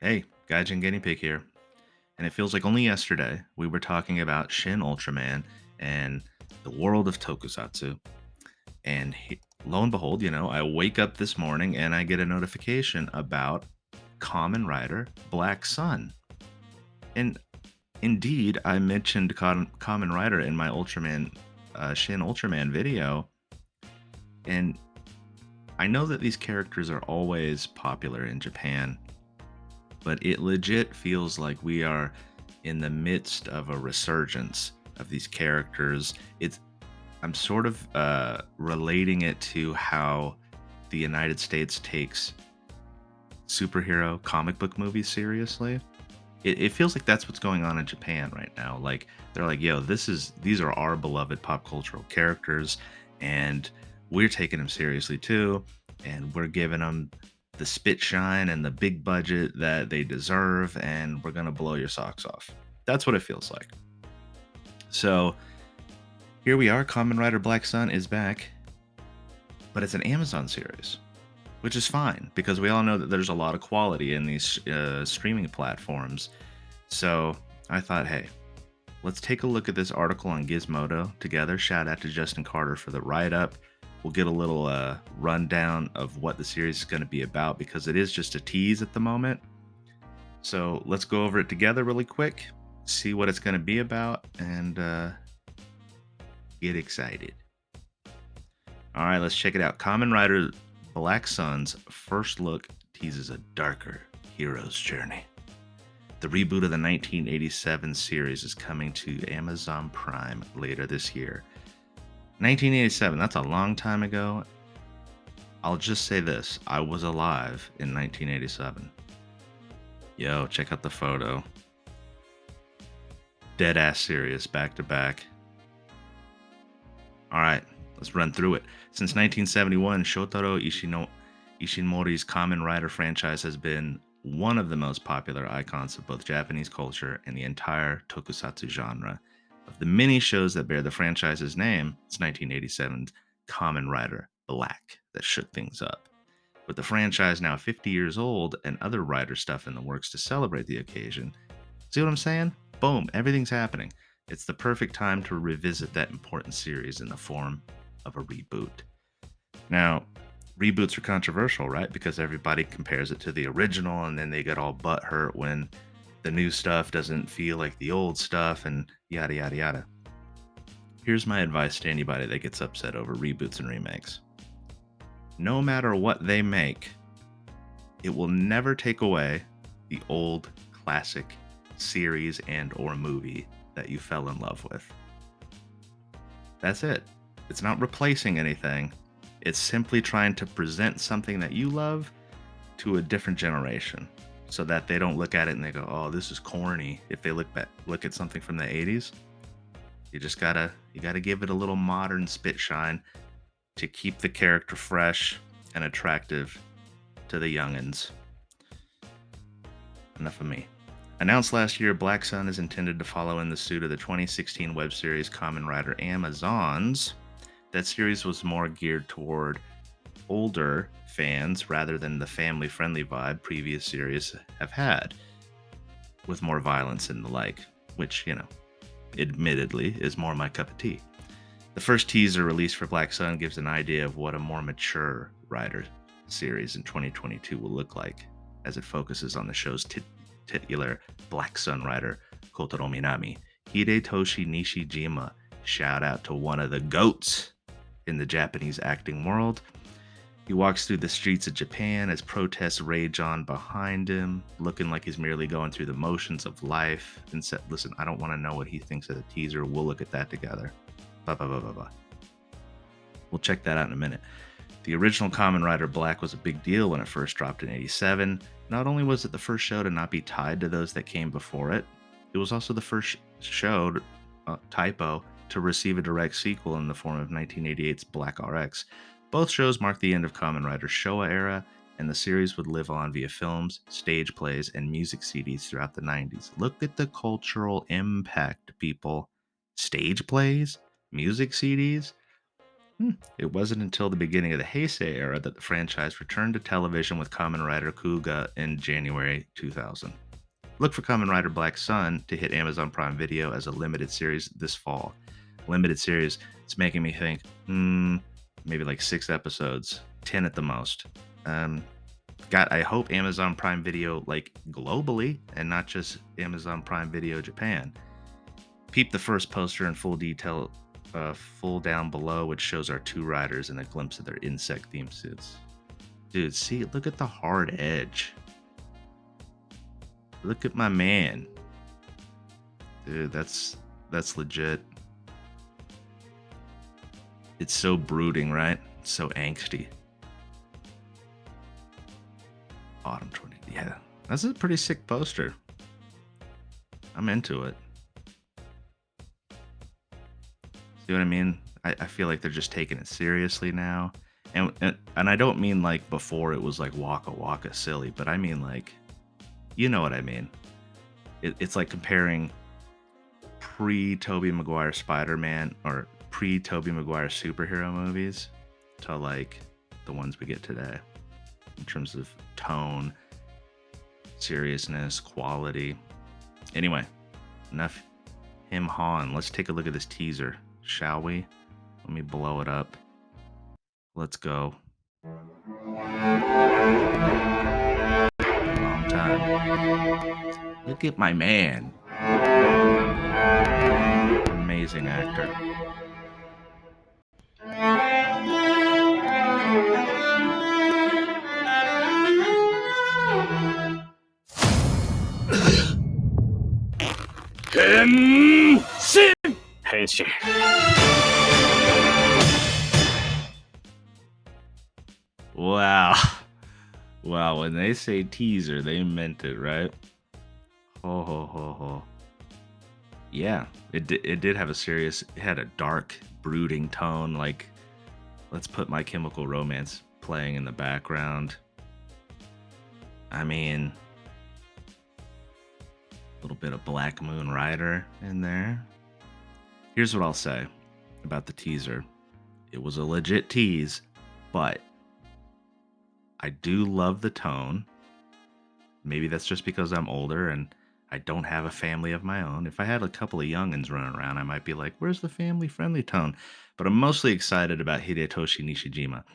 Hey, Gaijin Guinea Pig here. And it feels like only yesterday we were talking about Shin Ultraman and the world of Tokusatsu. And lo and behold, I wake up this morning and I get a notification about Kamen Rider Black Sun. And indeed, I mentioned Kamen Rider in my Shin Ultraman video. And I know that these characters are always popular in Japan, but it legit feels like we are in the midst of a resurgence of these characters. It's I'm sort of relating it to how the United States takes superhero comic book movies seriously. It feels like that's what's going on in Japan right now. Like they're like, yo, these are our beloved pop cultural characters, and we're taking them seriously too, and we're giving them the spit shine and the big budget that they deserve, and we're gonna blow your socks off. That's what it feels like. So here we are. Kamen Rider Black Sun is back, but it's an Amazon series, which is fine because we all know that there's a lot of quality in these streaming platforms. So I thought, hey, let's take a look at this article on Gizmodo together. Shout out to Justin Carter for the write up. We'll get a little rundown of what the series is going to be about because it is just a tease at the moment. So let's go over it together really quick, see what it's going to be about, and get excited. All right, let's check it out. Kamen Rider Black Sun's first look teases a darker hero's journey. The reboot of the 1987 series is coming to Amazon Prime later this year. 1987, that's a long time ago. I'll just say this, I was alive in 1987. Yo, check out the photo. Dead ass serious, back to back. All right, let's run through it. Since 1971, Shotaro Ishinomori's Kamen Rider franchise has been one of the most popular icons of both Japanese culture and the entire tokusatsu genre. Of the many shows that bear the franchise's name, it's 1987's Kamen Rider Black that shook things up. With the franchise now 50 years old and other Rider stuff in the works to celebrate the occasion, see what I'm saying? Boom, everything's happening. It's the perfect time to revisit that important series in the form of a reboot. Now, reboots are controversial, right? Because everybody compares it to the original and then they get all butthurt when the new stuff doesn't feel like the old stuff and yada, yada, yada. Here's my advice to anybody that gets upset over reboots and remakes. No matter what they make, it will never take away the old classic series and or movie that you fell in love with. That's it. It's not replacing anything. It's simply trying to present something that you love to a different generation so that they don't look at it and they go, "Oh, this is corny." If they look at something from the 80s, you got to give it a little modern spit shine to keep the character fresh and attractive to the youngins. Enough of me. Announced last year, Black Sun is intended to follow in the suit of the 2016 web series Kamen Rider Amazons. That series was more geared toward older fans rather than the family friendly vibe previous series have had, with more violence and the like, which, admittedly is more my cup of tea. The first teaser released for Black Sun gives an idea of what a more mature Rider series in 2022 will look like, as it focuses on the show's titular Black Sun Rider, Kotaro Minami. Hidetoshi Nishijima, shout out to one of the GOATs in the Japanese acting world. He walks through the streets of Japan as protests rage on behind him, looking like he's merely going through the motions of life. And said, listen, I don't want to know what he thinks of the teaser. We'll look at that together. Blah, blah, blah, blah, blah. We'll check that out in a minute. The original Kamen Rider Black was a big deal when it first dropped in 87. Not only was it the first show to not be tied to those that came before it, it was also the first show, typo, to receive a direct sequel in the form of 1988's Black RX. Both shows marked the end of Kamen Rider's Showa era, and the series would live on via films, stage plays, and music CDs throughout the 90s. Look at the cultural impact, people. Stage plays, music CDs. It wasn't until the beginning of the Heisei era that the franchise returned to television with Kamen Rider Kuga in January 2000. Look for Kamen Rider Black Sun to hit Amazon Prime Video as a limited series this fall. Limited series, it's making me think, maybe like 6 episodes, 10 at the most. Um, I hope Amazon Prime Video, like globally, and not just Amazon Prime Video Japan. Peep the first poster in full detail, full down below, which shows our two riders and a glimpse of their insect themed suits. Dude, see, look at the hard edge. Look at my man. Dude, that's legit. It's so brooding, right? It's so angsty. Autumn 20. Yeah, that's a pretty sick poster. I'm into it. See what I mean? I feel like they're just taking it seriously now. And I don't mean like before it was like waka waka silly, but I mean like, you know what I mean. It's like comparing pre-Tobey Maguire Spider-Man or pre-Tobey Maguire superhero movies to like the ones we get today in terms of tone, seriousness, quality. Anyway, enough him hawing. Let's take a look at this teaser, shall we? Let me blow it up. Let's go. Long time. Look at my man. Amazing actor. Wow. Wow, when they say teaser, they meant it, right? Ho ho ho ho. Yeah, it did have it had a dark, brooding tone, like let's put My Chemical Romance playing in the background. I mean, a little bit of Black Moon Rider in there. Here's what I'll say about the teaser. It was a legit tease, but I do love the tone. Maybe that's just because I'm older and I don't have a family of my own. If I had a couple of youngins running around, I might be like, where's the family friendly tone? But I'm mostly excited about Hidetoshi Nishijima.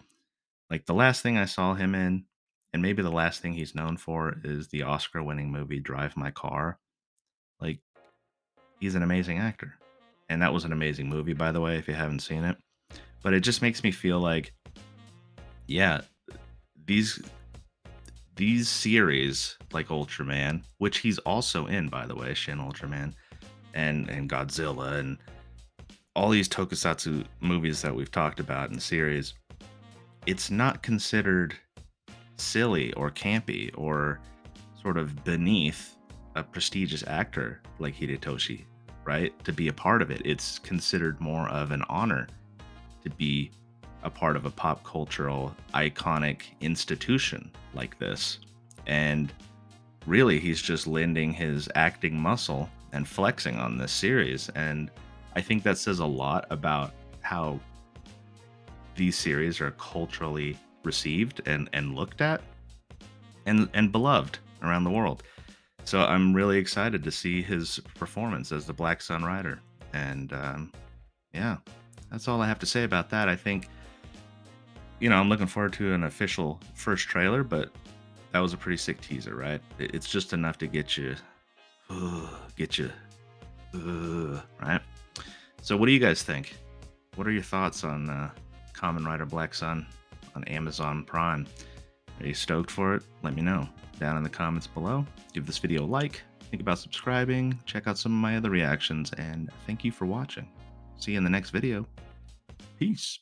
Like the last thing I saw him in, and maybe the last thing he's known for, is the Oscar winning movie Drive My Car. Like, he's an amazing actor. And that was an amazing movie, by the way, if you haven't seen it. But it just makes me feel like, yeah, these series like Ultraman, which he's also in, by the way, Shin Ultraman, and Godzilla, and all these tokusatsu movies that we've talked about in series, it's not considered silly or campy or sort of beneath a prestigious actor like Hidetoshi, right? To be a part of it, it's considered more of an honor to be a part of a pop cultural iconic institution like this. And really, he's just lending his acting muscle and flexing on this series. And I think that says a lot about how these series are culturally received and looked at and beloved around the world. So I'm really excited to see his performance as the Black Sun Rider. And yeah, that's all I have to say about that. I think, I'm looking forward to an official first trailer, but that was a pretty sick teaser, right? It's just enough to get you, right? So what do you guys think? What are your thoughts on Kamen Rider Black Sun on Amazon Prime? Are you stoked for it? Let me know down in the comments below. Give this video a like, think about subscribing, check out some of my other reactions, and thank you for watching. See you in the next video. Peace.